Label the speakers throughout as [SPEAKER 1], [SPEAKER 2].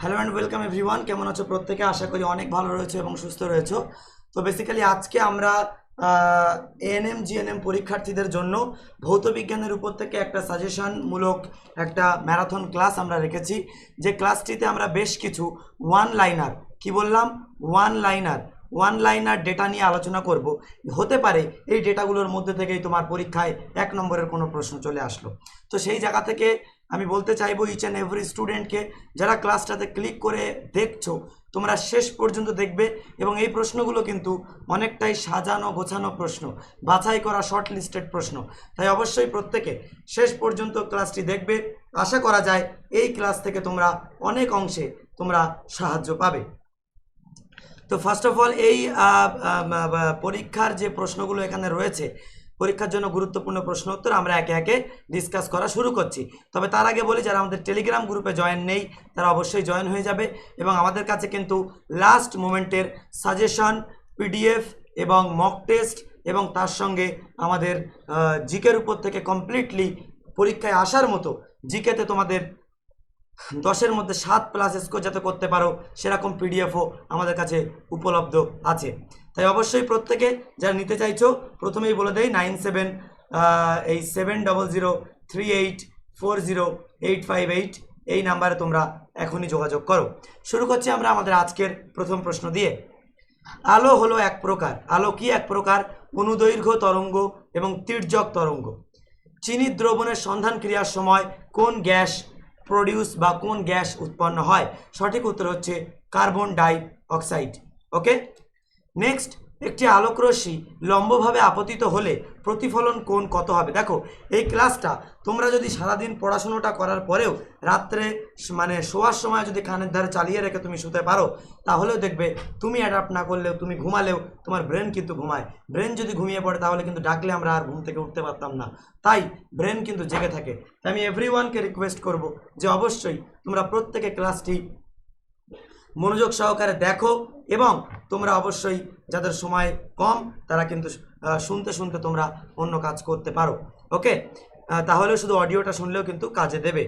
[SPEAKER 1] Hello and welcome everyone. কেমন আছো প্রত্যেকে? আশা করি অনেক ভালো রয়েছে এবং সুস্থ রয়েছো। তো বেসিক্যালি আজকে আমরা এএনএম জিএনএম পরীক্ষার্থীদের জন্য ভৌত বিজ্ঞানের উপর থেকে একটা সাজেশনমূলক একটা ম্যারাথন ক্লাস আমরা রেখেছি, যে ক্লাসটিতে আমরা বেশ কিছু ওয়ান লাইনার, কি বললাম, ওয়ান লাইনার ডেটা নিয়ে আলোচনা করব। হতে পারে এই ডেটাগুলোর মধ্যে থেকেই তোমার পরীক্ষায় 1 নম্বরের কোনো প্রশ্ন চলে আসলো। তো সেই জায়গা থেকে আমি বলতে চাইবো ইচ অ্যান্ড এভরি স্টুডেন্টকে, যারা ক্লাসটাতে ক্লিক করে দেখছো, তোমরা শেষ পর্যন্ত দেখবে এবং এই প্রশ্নগুলো কিন্তু অনেকটাই সাজানো গোছানো প্রশ্ন, বাছাই করা শর্ট লিস্টেড প্রশ্ন। তাই অবশ্যই প্রত্যেকে শেষ পর্যন্ত ক্লাসটি দেখবে। আশা করা যায় এই ক্লাস থেকে তোমরা অনেক অংশে তোমরা সাহায্য পাবে। তো ফার্স্ট অফ অল এই পরীক্ষার যে প্রশ্নগুলো এখানে রয়েছে, পরীক্ষার জন্য গুরুত্বপূর্ণ প্রশ্ন উত্তর আমরা একে একে ডিসকাস করা শুরু করছি। তবে তার আগে বলি, যারা আমাদের টেলিগ্রাম গ্রুপে জয়েন নেই তারা অবশ্যই জয়েন হয়ে যাবে এবং আমাদের কাছে কিন্তু লাস্ট মোমেন্টের সাজেশন, পিডিএফ এবং মক টেস্ট এবং তার সঙ্গে আমাদের জিকের উপর থেকে কমপ্লিটলি পরীক্ষায় আসার মতো, জিকেতে তোমাদের 10-এর মধ্যে 7+ স্কোর যাতে করতে পারো সেরকম পিডিএফও আমাদের কাছে উপলব্ধ আছে। তাই অবশ্যই প্রত্যেকে যারা নিতে চাইছো, প্রথমেই বলে দেই 9780384085 এই নাম্বারে তোমরা এখনই যোগাযোগ করো। শুরু করছি আমরা আমাদের আজকের প্রথম প্রশ্ন দিয়ে। আলো হলো এক প্রকার, আলো কি এক প্রকার? অনুদৈর্ঘ্য তরঙ্গ এবং তির্যক তরঙ্গ। চিনি দ্রবণের সন্ধান ক্রিয়ার সময় কোন গ্যাস প্রডিউস বা কোন গ্যাস উৎপন্ন হয়? সঠিক উত্তর হচ্ছে কার্বন ডাই অক্সাইড। ওকে, নেক্সট, একটি আলোকরশ্মি লম্বভাবে আপতিত হলে প্রতিফলন কোণ কত হবে? দেখো, এই ক্লাসটা তোমরা যদি সারাদিন পড়াশোনাটা করার পরেও রাত্রে মানে শোয়ার সময় যদি কানের ধারে চালিয়ে রেখে তুমি শুতে পারো, তাহলেও দেখবে তুমি অ্যাডাপ্ট না করলেও, তুমি ঘুমালেও তোমার ব্রেন কিন্তু ঘুমায়। ব্রেন যদি ঘুমিয়ে পড়ে তাহলে কিন্তু ডাকলে আমরা আর ঘুম থেকে উঠতে পারতাম না, তাই ব্রেন কিন্তু জেগে থাকে। তাই আমি এভরিওয়ানকে রিকোয়েস্ট করব যে অবশ্যই তোমরা প্রত্যেকে ক্লাসটি মনোযোগ সহকারে দেখো এবং তোমরা অবশ্যই, যাদের সময় কম তারা কিন্তু শুনতে শুনতে তোমরা অন্য কাজ করতে পারো। ওকে, তাহলে শুধু অডিওটা শুনলেও কিন্তু কাজে দেবে।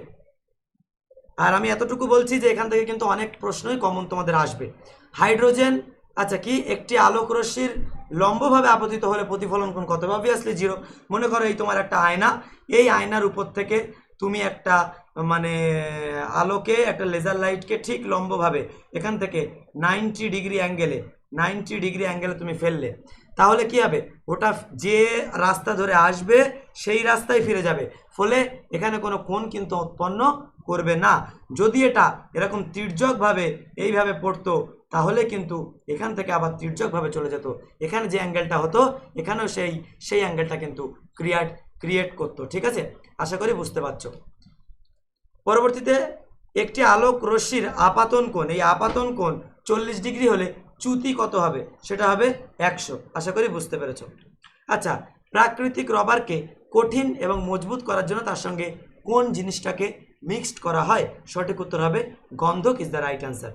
[SPEAKER 1] আর আমি এতটুকু বলছি যে এখান থেকে কিন্তু অনেক প্রশ্নই কমন তোমাদের আসবে। হাইড্রোজেন, আচ্ছা কি, একটি আলোক রশ্মির লম্বভাবে আপতিত হলে প্রতিফলন কোণ কত? অবভিয়াসলি 0। মনে করো এই তোমার একটা আয়না, এই আয়নার উপর থেকে তুমি একটা মানে আলোকে, একটা লেজার লাইটকে ঠিক লম্বভাবে এখান থেকে 90 ডিগ্রি অ্যাঙ্গেলে তুমি ফেললে, তাহলে কি হবে? ওটা যে রাস্তা ধরে আসবে সেই রাস্তায় ফিরে যাবে, ফলে এখানে কোনো কোণ কিন্তু উৎপন্ন করবে না। যদি এটা এরকম তির্যকভাবে এইভাবে পড়তো তাহলে কিন্তু এখান থেকে আবার তির্যকভাবে চলে যেত, এখানে যে অ্যাঙ্গেলটা হতো এখানেও সেই অ্যাঙ্গেলটা কিন্তু ক্রিয়েট করতো। ঠিক আছে, আশা করি বুঝতে পারছো। পরবর্তীতে, একটি আলোক রশ্মির আপাতন কোণ, এই আপাতন কোণ 40 ডিগ্রি হলে চ্যুতি কত হবে? সেটা হবে 100। আশা করি বুঝতে পেরেছ। আচ্ছা, প্রাকৃতিক রবারকে কঠিন এবং মজবুত করার জন্য তার সঙ্গে কোন জিনিসটাকে মিক্সড করা হয়? সঠিক উত্তর হবে গন্ধক is the right answer.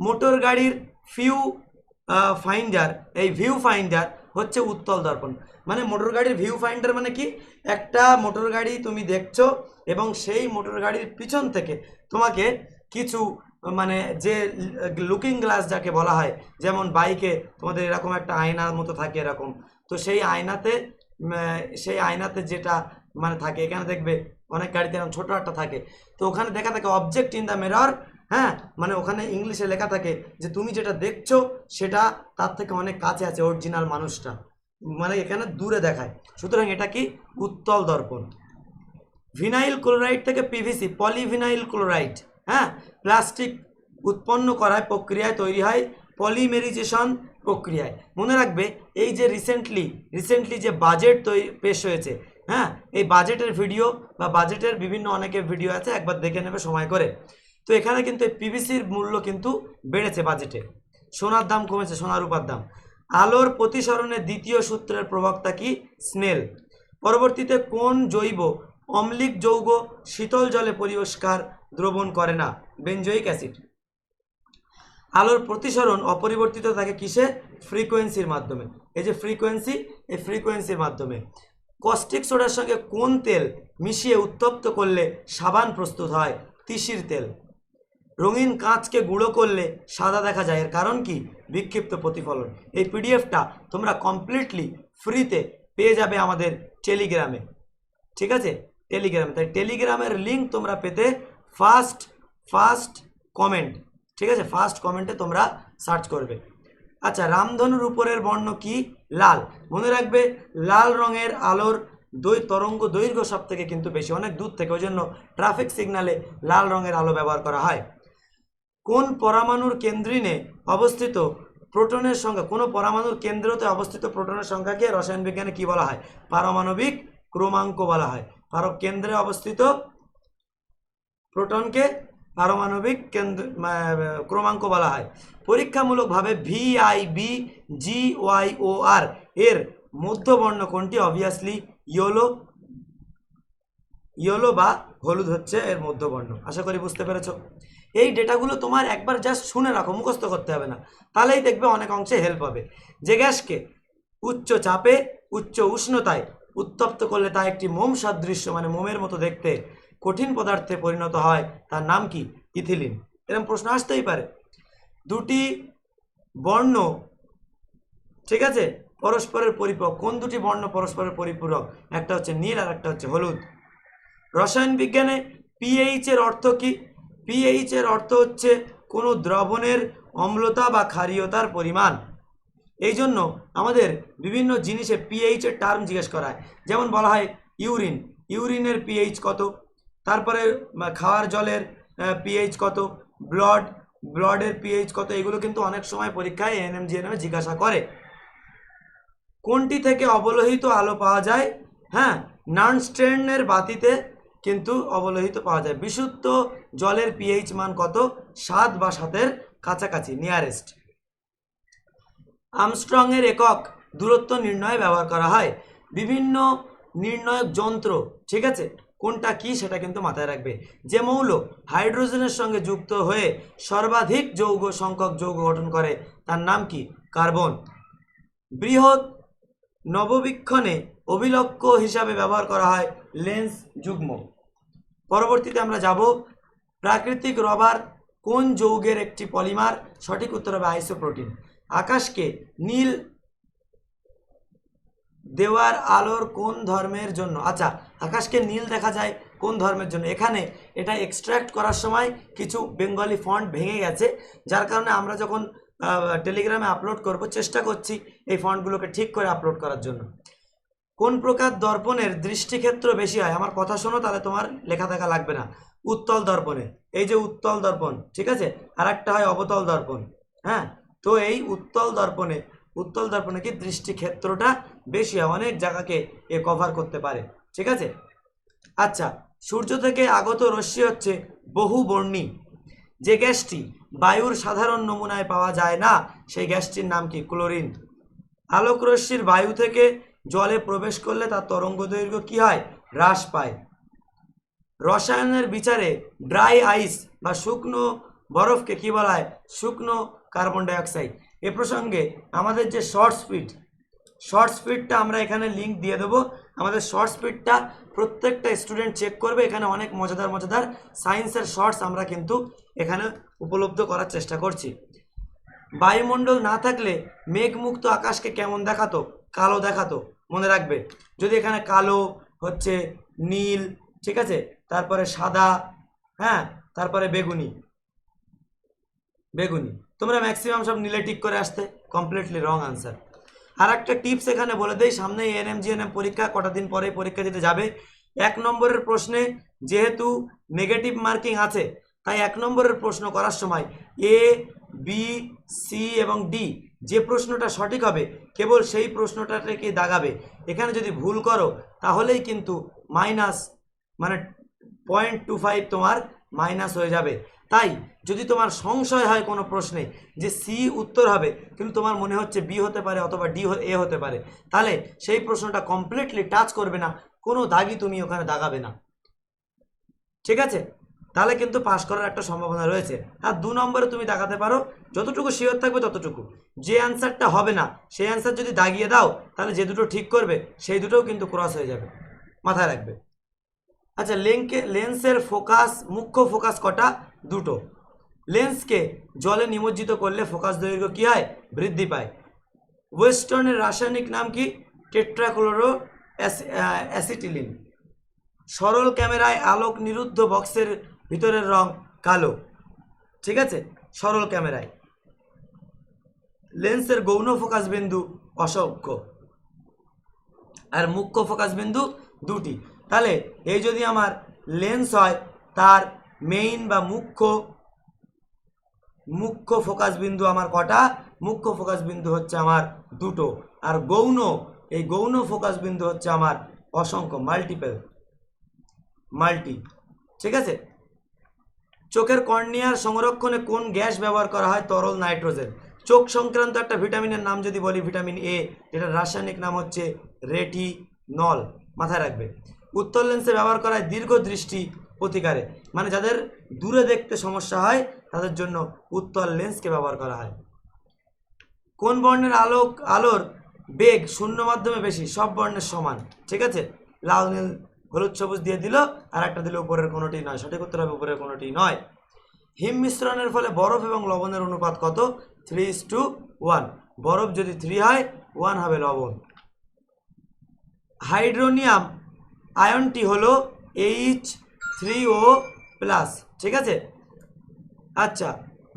[SPEAKER 1] Motor গাড়ির ভিউ ফাইন্ডার হচ্ছে উত্তল দর্পণ। মানে মোটর গাড়ির ভিউ ফাইন্ডার মানে কি? একটা মোটর গাড়ি তুমি দেখছো এবং সেই মোটর গাড়ির পিছন থেকে তোমাকে কিছু মানে যে লুকিং গ্লাস যাকে বলা হয়, যেমন বাইকে তোমাদের এরকম একটা আয়নার মতো থাকে এরকম, তো সেই আয়নাতে যেটা মানে থাকে, এখানে দেখবে অনেক গাড়িতে এরকম ছোটো একটা থাকে, তো ওখানে দেখা থাকে অবজেক্ট ইন দ্য মিরর। হ্যাঁ, মানে ওখানে ইংলিশে লেখা থাকে যে তুমি যেটা দেখছো সেটা তার থেকে অনেক কাছে আছে অরিজিনাল মানুষটা, মানে এখানে দূরে দেখায়, সুতরাং এটা কি? উত্তল দর্পণ। ভিনাইল ক্লোরাইড থেকে পিভিসি, পলিভিনাইল ক্লোরাইড, হ্যাঁ, প্লাস্টিক উৎপন্ন করার প্রক্রিয়ায় তৈরি হয় পলিমেরিজেশন প্রক্রিয়ায়। মনে রাখবে, এই যে রিসেন্টলি যে বাজেট পেশ হয়েছে, হ্যাঁ, এই বাজেটের ভিডিও বা বাজেটের বিভিন্ন অনেকের ভিডিও আছে, একবার দেখে নেবে সময় করে। তো এখানে কিন্তু এই পিভিসির মূল্য কিন্তু বেড়েছে বাজেটে, সোনার দাম কমেছে, সোনা রূপার দাম। আলোর প্রতিসরণের দ্বিতীয় সূত্রের প্রবক্তা কি? স্নেল। পরবর্তীতে কোন জৈব অম্লিক যৌগ শীতল জলে পরিষ্কার দ্রবণ করে না? Benzoic acid. আলোর প্রতিসরণ অপরিবর্তিত থাকে কিসে? ফ্রিকোয়েন্সির মাধ্যমে। এই যে ফ্রিকোয়েন্সি, এই ফ্রিকোয়েন্সির মাধ্যমে। কস্টিক সোডার সঙ্গে কোন তেল মিশিয়ে উত্তপ্ত করলে সাবান প্রস্তুত হয়? তিসির তেল। রঙিন কাঁচকে গুঁড়ো করলে সাদা দেখা যায়, এর কারণ কি? বিক্ষিপ্ত প্রতিফলন। এই পিডিএফটা তোমরা কমপ্লিটলি ফ্রিতে পেয়ে যাবে আমাদের টেলিগ্রামে, ঠিক আছে? টেলিগ্রামে, তাই টেলিগ্রামের লিঙ্ক তোমরা পেতে ফার্স্ট কমেন্ট, ঠিক আছে, ফার্স্ট কমেন্টে তোমরা সার্চ করবে। আচ্ছা, রামধনুর উপরের বর্ণ কি? লাল। মনে রাখবে, লাল রঙের আলোর তরঙ্গ দৈর্ঘ্য সব থেকে কিন্তু বেশি, অনেক দূর থেকে, ওই জন্য ট্রাফিক সিগন্যালে লাল রঙের আলো ব্যবহার করা হয়। কোন পরমাণুর কেন্দ্রিনে অবস্থিত প্রোটনের সংখ্যা, কোনো পরমাণুর কেন্দ্রতে অবস্থিত প্রোটনের সংখ্যাকে রসায়ন বিজ্ঞানে কি বলা হয়? পারমাণবিক ক্রমাঙ্ক বলা হয়। কেন্দ্রে অবস্থিত প্রোটনকে পারমাণবিক ক্রমাঙ্ক বলা হয়। পরীক্ষামূলকভাবে VIBGYOR এর মধ্যবর্ণ কোনটি? অবভিয়াসলি ইয়েলো বা হলুদ হচ্ছে এর মধ্যবর্ণ। আশা করি বুঝতে পেরেছো। এই ডেটাগুলো তোমার একবার জাস্ট শুনে রাখো, মুখস্থ করতে হবে না, তাহলেই দেখবে অনেক অংশে হেল্প হবে। যে গ্যাসকে উচ্চ চাপে উচ্চ উষ্ণতায় উত্তপ্ত করলে তা একটি মোম সাদৃশ্য, মানে মোমের মতো দেখতে কঠিন পদার্থে পরিণত হয়, তার নাম কি? ইথিলিন। এরকম প্রশ্ন আসতেই পারে। দুটি বর্ণ, ঠিক আছে, পরস্পরের পরিপূরক। কোন দুটি বর্ণ পরস্পরের পরিপূরক? একটা হচ্ছে নীল আর একটা হচ্ছে হলুদ। রসায়ন বিজ্ঞানে পিএইচ এর অর্থ কি? পিএইচ এর অর্থ হচ্ছে কোনো দ্রবণের অম্লতা বা ক্ষারীয়তার পরিমাণ। এই জন্য আমাদের বিভিন্ন জিনিসে পিএইচ এর টার্ম জিজ্ঞেস করা হয়। যেমন বলা হয় ইউরিনের পিএইচ কত, তারপরে খাওয়ার জলের পিএইচ কত, ব্লাডের পিএইচ কত, এগুলো কিন্তু অনেক সময় পরীক্ষায় এএনএম জিএনএম জিজ্ঞাসা করে। কোনটি থেকে অবলোহিত আলো পাওয়া যায়? হ্যাঁ, নানস্টেনের বাতিতে কিন্তু অবলোহিত পাওয়া যায়। বিশুদ্ধ জলের পিএইচ মান কত? 7 বা 7-এর কাছাকাছি, নিয়ারেস্ট। আর্মস্ট্রং এর একক দূরত্ব নির্ণয়ে ব্যবহার করা হয়। বিভিন্ন নির্ণায়ক যন্ত্র, ঠিক আছে, কোনটা কি সেটা কিন্তু মাথায় রাখবে। যে মৌল হাইড্রোজেনের সঙ্গে যুক্ত হয়ে সর্বাধিক সংখ্যক যৌগ গঠন করে তার নাম কি? কার্বন। বৃহৎ নববীক্ষণে অভিলক্ষ্য হিসাবে ব্যবহার করা হয় লেন্স যুগ্ম। পরবর্তীতে আমরা যাব প্রাকৃতিক রবার কোন যৌগের একটি পলিমার? সঠিক উত্তর হবে আইসোপ্রোটিন। আকাশকে নীল দেওয়ার আলোর কোন ধর্মের জন্য? আচ্ছা, আকাশকে নীল দেখা যায় কোন ধর্মের জন্য? এখানে এটা এক্সট্র্যাক্ট করার সময় কিছু বেঙ্গলি ফন্ট ভেঙে গেছে, যার কারণে আমরা যখন টেলিগ্রামে আপলোড করব চেষ্টা করছি এই ফন্টগুলোকে ঠিক করে আপলোড করার জন্য। কোন প্রকার দর্পণের দৃষ্টিক্ষেত্র বেশি হয়? আমার কথা শোনো, তাহলে তোমার লেখা দেখা লাগবে না। উত্তল দর্পণে, এই যে উত্তল দর্পণ, ঠিক আছে, আর একটা হয় অবতল দর্পণ। হ্যাঁ, তো এই উত্তল দর্পণে কি দৃষ্টিক্ষেত্রটা বেশি হয়, অনেক জায়গাকে এ কভার করতে পারে, ঠিক আছে। আচ্ছা, সূর্য থেকে আগত রশ্মি হচ্ছে বহুবর্ণী। যে গ্যাসটি বায়ুর সাধারণ নমুনায় পাওয়া যায় না সেই গ্যাসটির নাম কি? ক্লোরিন। আলোক রশ্মির বায়ু থেকে জলে প্রবেশ করলে তার তরঙ্গ দৈর্ঘ্য কি হয়? হ্রাস পায়। রসায়নের বিচারে ড্রাই আইস বা শুকনো বরফকে কি বলা হয়? শুকনো কার্বন ডাইঅক্সাইড। এ প্রসঙ্গে আমাদের যে শর্ট স্পিডটা আমরা এখানে লিঙ্ক দিয়ে দেবো। আমাদের শর্ট স্পিডটা প্রত্যেকটা স্টুডেন্ট চেক করবে। এখানে অনেক মজাদার সায়েন্সের শর্টস আমরা কিন্তু এখানে উপলব্ধ করার চেষ্টা করছি। বায়ুমণ্ডল না থাকলে মেঘমুক্ত আকাশকে কেমন দেখাতো? কালো দেখাতো। মনে রাখবে, যদি এখানে কালো হচ্ছে নীল, ঠিক আছে, তারপরে সাদা, হ্যাঁ, তারপরে বেগুনি। তোমরা ম্যাক্সিমাম সব নীলে টিক করে আসতে, কমপ্লিটলি রং আনসার। আর একটা টিপস এখানে বলে দেই, সামনে এএনএম জিএনএম পরীক্ষা, কটা দিন পরে পরীক্ষা দিতে যাবে। 1 নম্বরের প্রশ্নে যেহেতু নেগেটিভ মার্কিং আছে, তাই 1 নম্বরের প্রশ্ন করার সময় এ, বি, সি এবং ডি যে প্রশ্নটা সঠিক হবে কেবল সেই প্রশ্নটাকে দাগাবে। এখানে যদি ভুল করো তাহলেই কিন্তু মাইনাস, মানে 0.25 তোমার মাইনাস হয়ে যাবে। তাই যদি তোমার সংশয় হয় কোনো প্রশ্নে যে সি উত্তর হবে কিন্তু তোমার মনে হচ্ছে বি হতে পারে অথবা ডি এ হতে পারে, তাহলে সেই প্রশ্নটা কমপ্লিটলি টাচ করবে না, কোনো দাগই তুমি ওখানে দাগাবে না, ঠিক আছে। তাহলে কিন্তু পাস করার একটা সম্ভাবনা রয়েছে। আর 2 নম্বরে তুমি দাগাতে পারো, যতটুকু শিওর থাকবে ততটুকু। যে অ্যান্সারটা হবে না সেই অ্যান্সার যদি দাগিয়ে দাও তাহলে যে দুটো ঠিক করবে সেই দুটোও কিন্তু ক্রস হয়ে যাবে, মাথায় রাখবে। আচ্ছা, লেন্সের মুখ্য ফোকাস কটা? 2টো। লেন্সকে জলে নিমজ্জিত করলে ফোকাস দৈর্ঘ্য কী হয়? বৃদ্ধি পায়। ওয়েস্টার্নের রাসায়নিক নাম কি? টেট্রাক্লোরো অ্যাসিটিলিন। সরল ক্যামেরায় আলোক নিরুদ্ধ বক্সের ভিতরের রং কালো। ঠিক আছে, সরল ক্যামেরায়। লেন্সের গৌণ ফোকাস বিন্দু অসংখ্য আর মুখ্য ফোকাস বিন্দু দুটি। তাহলে এই যদি আমার লেন্স হয় তার মেইন বা মুখ্য ফোকাস বিন্দু আমার কটা? মুখ্য ফোকাস বিন্দু হচ্ছে আমার দুটো, আর এই গৌণ ফোকাস বিন্দু হচ্ছে আমার অসংখ্য, মাল্টি। ঠিক আছে। চোখের কর্নিয়ার সংরক্ষণে কোন গ্যাস ব্যবহার করা হয়? তরল নাইট্রোজেন। চোখ সংক্রান্ত একটা ভিটামিনের নাম যদি বলি, ভিটামিন এ, যেটার রাসায়নিক নাম হচ্ছে রেটিনল, মাথায় রাখবে। উত্তল লেন্সে ব্যবহার করা হয় দীর্ঘ দৃষ্টি প্রতিকারে, মানে যাদের দূরে দেখতে সমস্যা হয় তাদের জন্য উত্তল লেন্সকে ব্যবহার করা হয়। কোন বর্ণের আলোর বেগ শূন্য মাধ্যমে বেশি? সব বর্ণের সমান। ঠিক আছে, লাল নীল হলুদ সবুজ দিয়ে দিল, আর একটা দিলে উপরের কোনোটি নয়। সঠিক উত্তর হবে উপরের কোনোটি নয়। হিম মিশ্রণের ফলে বরফ এবং লবণের অনুপাত কত? 3:1। বরফ যদি 3 হয়, 1 হবে লবণ। হাইড্রোনিয়াম আয়নটি হলো H3O+। ঠিক আছে। আচ্ছা,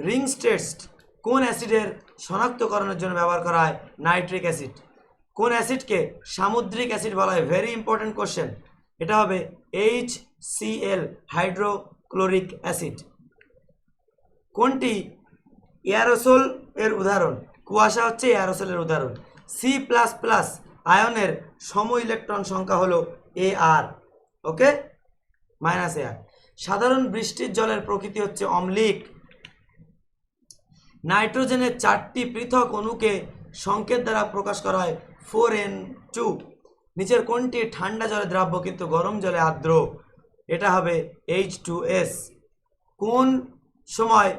[SPEAKER 1] রিংস টেস্ট কোন অ্যাসিডের শনাক্তকরণের জন্য ব্যবহার করা হয়? Nitric acid. কোন অ্যাসিডকে সামুদ্রিক অ্যাসিড বলা হয়? Very important question. এটা হবে HCl, হাইড্রোক্লোরিক অ্যাসিড। কোনটি এয়ারোসোল এর উদাহরণ? কুয়াশা হচ্ছে এয়ারোসোলের উদাহরণ। C++ আয়নের সম ইলেকট্রন সংখ্যা হলো Ar। ওকে, -Ar। সাধারণ বৃষ্টির জলের প্রকৃতি হচ্ছে অম্লিক। নাইট্রোজেনের 4টি পৃথক অণুকে সংকেত দ্বারা প্রকাশ করা হয় 4n2। নিচের কোনটি ঠান্ডা জলে দ্রাব্য কিন্তু গরম জলে আর্দ্র? এটা হবে H2S। কোন সময়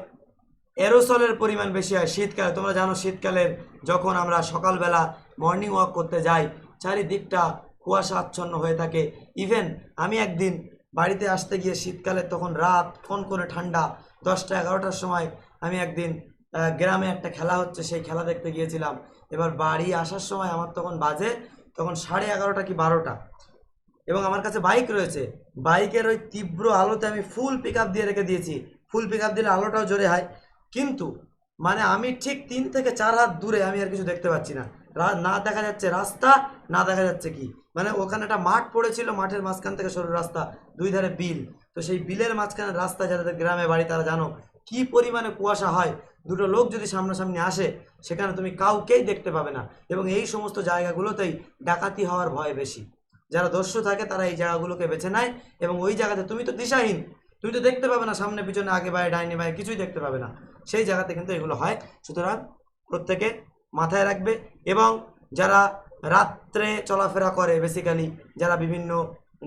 [SPEAKER 1] এরোসলের পরিমাণ বেশি হয়? শীতকালে। তোমরা জানো শীতকালের যখন আমরা সকালবেলা মর্নিং ওয়াক করতে যাই, চারিদিকটা কুয়াশা আচ্ছন্ন হয়ে থাকে। ইভেন আমি একদিন বাড়িতে আসতে গিয়ে শীতকালে তখন রাত কনকনে ঠান্ডা, 10টা 11টার সময় আমি একদিন গ্রামে একটা খেলা হচ্ছে, সেই খেলা দেখতে গিয়েছিলাম। এবার বাড়ি আসার সময় আমার তখন 11:30 কি 12টা, এবং আমার কাছে বাইক রয়েছে। বাইকের ওই তীব্র আলোতে আমি ফুল পিক আপ দিয়ে রেখে দিয়েছি। ফুল পিক আপ দিলে আলোটাও জোরে হয়, কিন্তু মানে আমি ঠিক 3 থেকে 4 হাত দূরে আমি আর কিছু দেখতে পাচ্ছি না। না দেখা যাচ্ছে রাস্তা, না দেখা যাচ্ছে কি, মানে ওখানে একটা মাঠ পড়েছিল, মাঠের মাঝখান থেকে সরু রাস্তা, দুই ধারে বিল। তো সেই বিলের মাঝখানে রাস্তা, যাদের গ্রামে বাড়ি তারা জানো কি পরিমাণে কুয়াশা হয়। দুটো লোক যদি সামনাসামনি আসে, সেখানে তুমি কাউকেই দেখতে পাবে না। এবং এই সমস্ত জায়গাগুলোতেই ডাকাতি হওয়ার ভয় বেশি। যারা দস্যু থাকে তারা এই জায়গাগুলোকে বেছে নেয়, এবং ওই জায়গাতে তুমি তো দিশাহীন, তুমি তো দেখতে পাবে না সামনে পিছনে, আগে বাইরে ডাইনে বাইরে কিছুই দেখতে পাবে না। সেই জায়গাতে কিন্তু এগুলো হয়। সুতরাং প্রত্যেকে মাথায় রাখবে। এবং যারা রাত্রে চলাফেরা করে, বেসিক্যালি যারা বিভিন্ন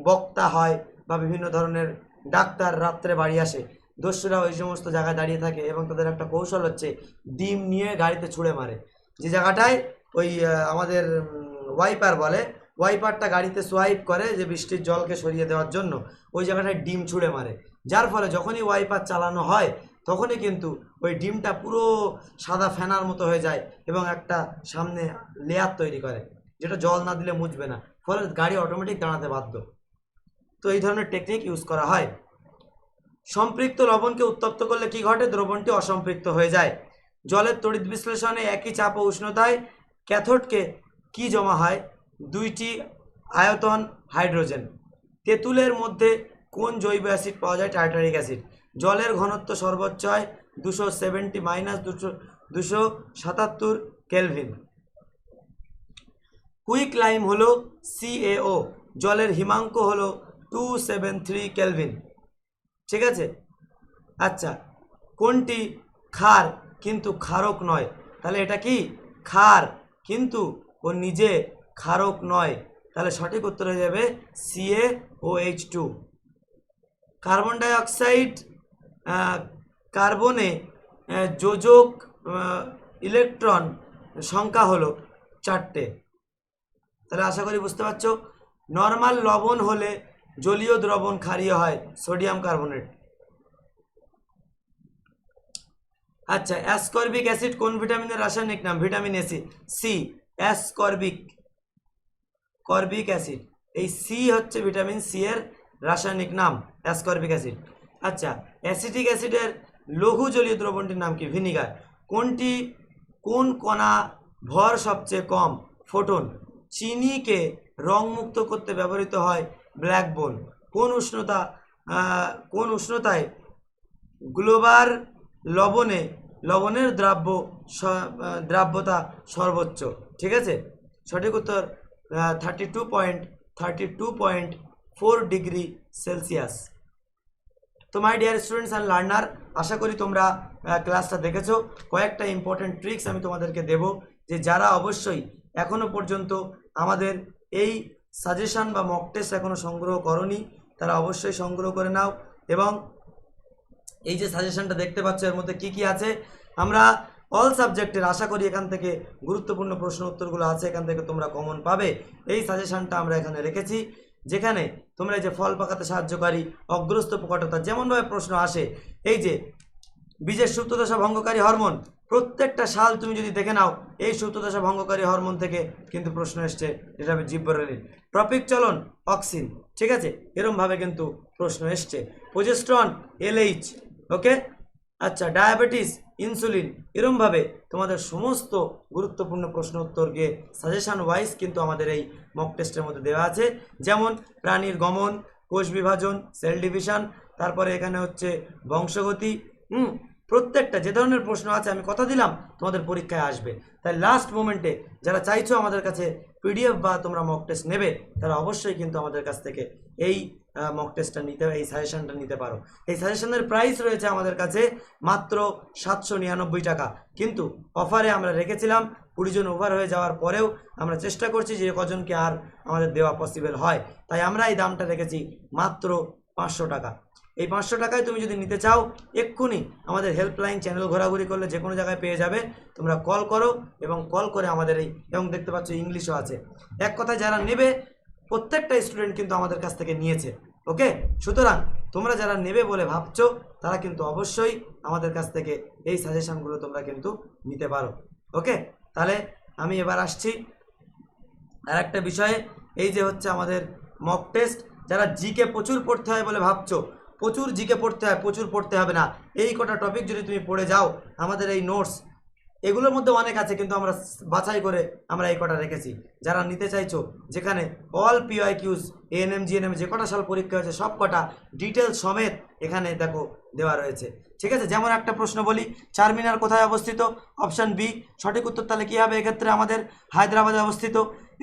[SPEAKER 1] বক্তা হয় বা বিভিন্ন ধরনের ডাক্তার রাত্রে বাড়ি আসে, দস্যুরা ওই সমস্ত জায়গায় দাঁড়িয়ে থাকে, এবং তাদের একটা কৌশল হচ্ছে ডিম নিয়ে গাড়িতে ছুঁড়ে মারে। যে জায়গাটায় ওই আমাদের ওয়াইপার বলে, ওয়াইপারটা গাড়িতে সোয়াইপ করে যে বৃষ্টির জলকে সরিয়ে দেওয়ার জন্য, ওই জায়গাটায় ডিম ছুঁড়ে মারে। যার ফলে যখনই ওয়াইপার চালানো হয় তখনই কিন্তু ওই ডিমটা পুরো সাদা ফেনার মতো হয়ে যায়, এবং একটা সামনে লেয়ার তৈরি করে, যেটা জল না দিলে মুছবে না, ফলে গাড়ি অটোমেটিক দাঁড়াতে বাধ্য। তো এই ধরনের টেকনিক ইউজ করা হয়। সম্পৃক্ত লবণকে উত্তপ্ত করলে কি ঘটে? দ্রবণটি অসম্পৃক্ত হয়ে যায়। জলের তড়িৎ বিশ্লেষণে একই চাপ ও উষ্ণতায় ক্যাথোডকে কি জমা হয়? 2টি আয়তন হাইড্রোজেন। তেঁতুলের মধ্যে কোন জৈব অ্যাসিড পাওয়া যায়? Tartaric acid. জলের ঘনত্ব সর্বোচ্চ হয় 270 - কেলভিন। কুইক লাইম হলো CaO। জলের হিমাঙ্ক হলো 273 কেলভিন। ঠিক আছে। আচ্ছা, কোনটি ক্ষার কিন্তু ক্ষারক নয়? তাহলে এটা কি? ক্ষার, কিন্তু ও নিজে ক্ষারক নয়। তাহলে সঠিক উত্তর হয়ে যাবে CaOH2। Carbon die oxide কার্বনে যোজক electron সংখ্যা হলো 4টে। তাহলে আশা করি বুঝতে পারছো। নর্মাল লবণ হলে জলীয় দ্রবণ ক্ষারীয় হয়, সোডিয়াম কার্বনেট। আচ্ছা, অ্যাসকর্বিক অ্যাসিড কোন ভিটামিনের রাসায়নিক নাম? ভিটামিন এসি, সি, অ্যাসকর্বিক কর্বিক অ্যাসিড, এই সি হচ্ছে ভিটামিন সি এর রাসায়নিক নাম অ্যাসকর্বিক অ্যাসিড। আচ্ছা, অ্যাসিটিক অ্যাসিডের লঘু জলীয় দ্রবণটির নাম কি? ভিনিগার। কোন কণা ভর সবচেয়ে কম? ফোটন। চিনিকে রংমুক্ত করতে ব্যবহৃত হয় ব্ল্যাক বোন। কোন উষ্ণতায় গ্লোবাল লবণের দ্রাব্যতা সর্বোচ্চ? ঠিক আছে, সঠিক উত্তর 32.4 ডিগ্রি সেলসিয়াস। তো my dear students and learner, আশা করি তোমরা ক্লাসটা দেখেছো। কয়েকটা ইম্পর্টেন্ট ট্রিক্স আমি তোমাদেরকে দেব, যে যারা অবশ্যই এখনো পর্যন্ত আমাদের এই সাজেশন বা মক টেস্ট এখনো সংগ্রহ করনি, তারা অবশ্যই সংগ্রহ করে নাও। এবং এই যে সাজেশনটা দেখতে পাচ্ছ, এর মধ্যে কি কি আছে, আমরা অল সাবজেক্টের আশা করি এখান থেকে গুরুত্বপূর্ণ প্রশ্ন উত্তরগুলো আছে, এখান থেকে তোমরা কমন পাবে। এই সাজেশনটা আমরা এখানে রেখেছি, যেখানে তোমরা এই যে ফল পাকাতে সাহায্যকারী, অগ্রস্ত প্রকটতা, যেমনভাবে প্রশ্ন আসে, এই যে বীজের সুপ্তদশা ভঙ্গকারী হরমোন, প্রত্যেকটা সাল তুমি যদি দেখে নাও, এই সুপ্তদশা ভঙ্গকারী হরমোন থেকে কিন্তু প্রশ্ন এসছে, যেটা হবে জিব্বরেলিন। ট্রপিক চলন, অক্সিন, ঠিক আছে, এরমভাবে কিন্তু প্রশ্ন এসছে। প্রোজেস্ট্রন, এলএইচ, ওকে। আচ্ছা, ডায়াবেটিস, ইনসুলিন, এরমভাবে তোমাদের সমস্ত গুরুত্বপূর্ণ প্রশ্ন উত্তরকে সাজেশন ওয়াইজ কিন্তু আমাদের এই মক টেস্টের মধ্যে দেওয়া আছে। যেমন প্রাণীর গমন, কোষ বিভাজন, সেল ডিভিশন, তারপরে এখানে হচ্ছে বংশগতি, প্রত্যেকটা যে ধরনের প্রশ্ন আছে, আমি কথা দিলাম তোমাদের পরীক্ষায় আসবে। তাই লাস্ট মোমেন্টে যারা চাইছো আমাদের কাছে পিডিএফ বা তোমরা মক টেস্ট নেবে, তারা অবশ্যই কিন্তু আমাদের কাছ থেকে এই মক টেস্টটা এই সাজেশনটা নিতে পারো। এই সাজেশনের প্রাইস রয়েছে আমাদের কাছে মাত্র 799 টাকা, কিন্তু অফারে আমরা রেখেছিলাম 20 জন ওভার হয়ে যাওয়ার পরেও আমরা চেষ্টা করছি যে কজনকে আর আমাদের দেওয়া পসিবল হয়, তাই আমরা এই দামটা রেখেছি মাত্র 500 টাকা। এই 500 টাকায় তুমি যদি নিতে চাও, এক্ষুনি আমাদের হেল্পলাইন চ্যানেল ঘোরাঘুরি করলে যে কোনো জায়গায় পেয়ে যাবে, তোমরা কল করো এবং কল করে আমাদের এবং দেখতে পাচ্ছ ইংলিশও আছে। এক কথায় যারা নেবে, প্রত্যেকটা স্টুডেন্ট কিন্তু আমাদের কাছ থেকে নিয়েছে, ওকে। সুতরাং তোমরা যারা নেবে বলে ভাবছো, তারা কিন্তু অবশ্যই আমাদের কাছ থেকে এই সাজেশনগুলো তোমরা কিন্তু নিতে পারো, ওকে। তাহলে আমি এবার আসছি আর একটা বিষয়ে, এই যে হচ্ছে আমাদের মক টেস্ট। যারা জিকে প্রচুর পড়তে হয় বলে ভাবছো, প্রচুর জিকে পড়তে হয়, প্রচুর পড়তে হবে না। এই কটা টপিক যদি তুমি পড়ে যাও, আমাদের এই নোটস এগুলোর মধ্যে অনেক আছে, কিন্তু আমরা বাছাই করে আমরা এই কটা রেখেছি। যারা নিতে চাইছো, যেখানে অল পিওয়াইকিউজ, এএনএম জিএনএম যে কটা সাল পরীক্ষা হয়েছে সব কটা ডিটেলস সমেত এখানে দেখো দেওয়া রয়েছে, ঠিক আছে। যেমন একটা প্রশ্ন বলি, চারমিনার কোথায় অবস্থিত? Option B. সঠিক উত্তর তাহলে কী হবে এক্ষেত্রে? আমাদের হায়দ্রাবাদে অবস্থিত।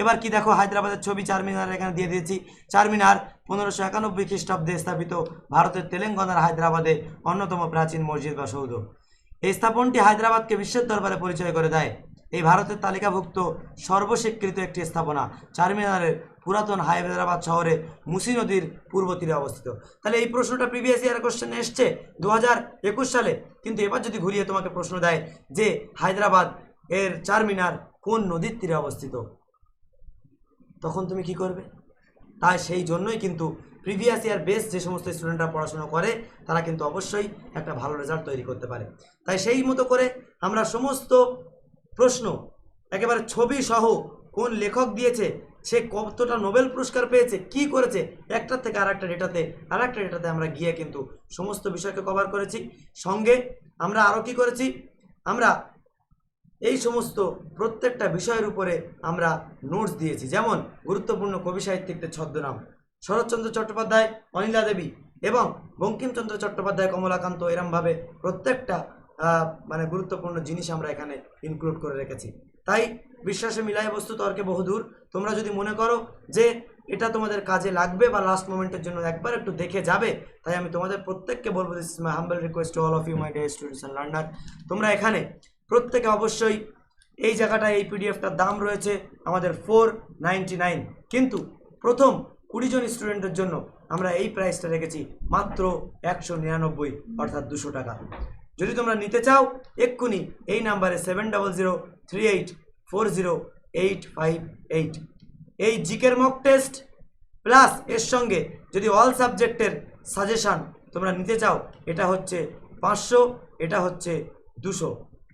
[SPEAKER 1] এবার কি দেখো, হায়দ্রাবাদের ছবি চারমিনার এখানে দিয়ে দিয়েছি। চারমিনার 1591 খ্রিস্টাব্দে স্থাপিত ভারতের তেলেঙ্গানার হায়দ্রাবাদে অন্যতম প্রাচীন মসজিদ বা সৌধ। এই স্থাপনটি হায়দ্রাবাদকে বিশ্বের দরবারে পরিচয় করে দেয়। এই ভারতের তালিকাভুক্ত সর্বস্বীকৃত একটি স্থাপনা। চারমিনারের পুরাতন হায়দ্রাবাদ শহরে মুসি নদীর পূর্ব তীরে অবস্থিত। তাহলে এই প্রশ্নটা প্রিভিয়াস ইয়ার কোশ্চেনে এসছে 2021 সালে, কিন্তু এবার যদি ঘুরিয়ে তোমাকে প্রশ্ন দেয় যে হায়দ্রাবাদ এর চারমিনার কোন নদীর তীরে অবস্থিত, তখন তুমি কি করবে? তাই সেই জন্যই কিন্তু প্রিভিয়াস ইয়ার বেস যে সমস্ত স্টুডেন্টরা পড়াশোনা করে, তারা কিন্তু অবশ্যই একটা ভালো রেজাল্ট তৈরি করতে পারে। তাই সেই মতো করে আমরা সমস্ত প্রশ্ন একেবারে ছবি সহ, কোন লেখক দিয়েছে, সে কতটা নোবেল পুরস্কার পেয়েছে, কি করেছে, একটার থেকে আর একটা ডেটাতে আমরা গিয়ে কিন্তু সমস্ত বিষয়কে কভার করেছি। সঙ্গে আমরা আরও কি করেছি, আমরা এই সমস্ত প্রত্যেকটা বিষয়ের উপরে আমরা নোটস দিয়েছি। যেমন গুরুত্বপূর্ণ কবি সাহিত্যিকদের ছদ্মনাম, শরৎচন্দ্র চট্টোপাধ্যায়, অনিলা দেবী এবং বঙ্কিমচন্দ্র চট্টোপাধ্যায়, কমলাকান্ত, এরমভাবে প্রত্যেকটা মানে গুরুত্বপূর্ণ জিনিস আমরা এখানে ইনক্লুড করে রেখেছি। তাই বিশ্বাসে মিলায় বস্তু তর্কে বহুদূর। তোমরা যদি মনে করো যে এটা তোমাদের কাজে লাগবে বা লাস্ট মোমেন্টের জন্য একবার একটু দেখে যাবে, তাই আমি তোমাদের প্রত্যেককে বলবো, this is my humble request to all of you my dear students and learner, তোমরা এখানে প্রত্যেকে অবশ্যই এই জায়গাটায় এই পিডিএফটার দাম রয়েছে আমাদের 499, কিন্তু প্রথম 20 জন স্টুডেন্টের জন্য আমরা এই প্রাইসটা রেখেছি মাত্র 199, অর্থাৎ 200 টাকা। যদি তোমরা নিতে চাও, এক্ষুনি এই নাম্বারে 7003840858 এই জিকের মক টেস্ট প্লাস এর সঙ্গে যদি অল সাবজেক্টের সাজেশান তোমরা নিতে চাও, এটা হচ্ছে 500, এটা হচ্ছে 200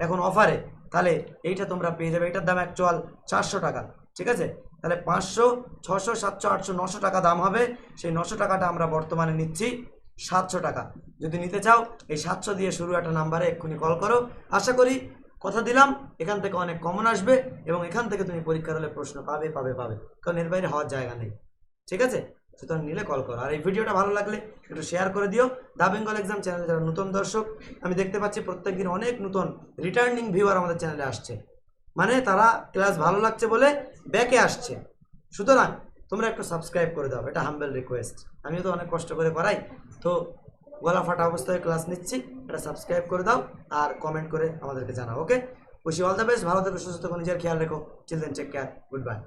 [SPEAKER 1] এখন অফারে, তাহলে এইটা তোমরা পেয়ে যাবে। এটার দাম অ্যাকচুয়াল 400 টাকা, ঠিক আছে? তাহলে 500, 600, 700, 800, 900 টাকা দাম হবে। সেই 900 টাকাটা আমরা বর্তমানে নিচ্ছি 700 টাকা। যদি নিতে চাও এই 700 দিয়ে শুরু একটা নাম্বারে এক্ষুনি কল করো। আশা করি কথা দিলাম এখান থেকে অনেক কমন আসবে এবং এখান থেকে তুমি পরীক্ষার হলে প্রশ্ন পাবে পাবে পাবে, কারণ এর বাইরে হওয়ার জায়গা নেই, ঠিক আছে? সুতরাং নিলে কল করো। আর এই ভিডিওটা ভালো লাগলে একটু শেয়ার করে দিও। দা বেঙ্গল এক্সাম চ্যানেলে যারা নতুন দর্শক, আমি দেখতে পাচ্ছি প্রত্যেকদিন অনেক নতুন রিটার্নিং ভিউয়ার আমাদের চ্যানেলে আসছে, মানে তারা ক্লাস ভালো লাগছে বলে ব্যাকে আসছে। সুতরাং তোমরা একটু সাবস্ক্রাইব করে দাও, এটা হাম্বেল রিকোয়েস্ট। আমিও তো অনেক কষ্ট করে করাই, তো গলা ফাটা অবস্থায় ক্লাস নিচ্ছি, এটা সাবস্ক্রাইব করে দাও আর কমেন্ট করে আমাদেরকে জানাও। Okay, wish you all the best, ভালো থেকো, সুস্থ থেকো, নিজের খেয়াল রেখো। Children take care, good bye.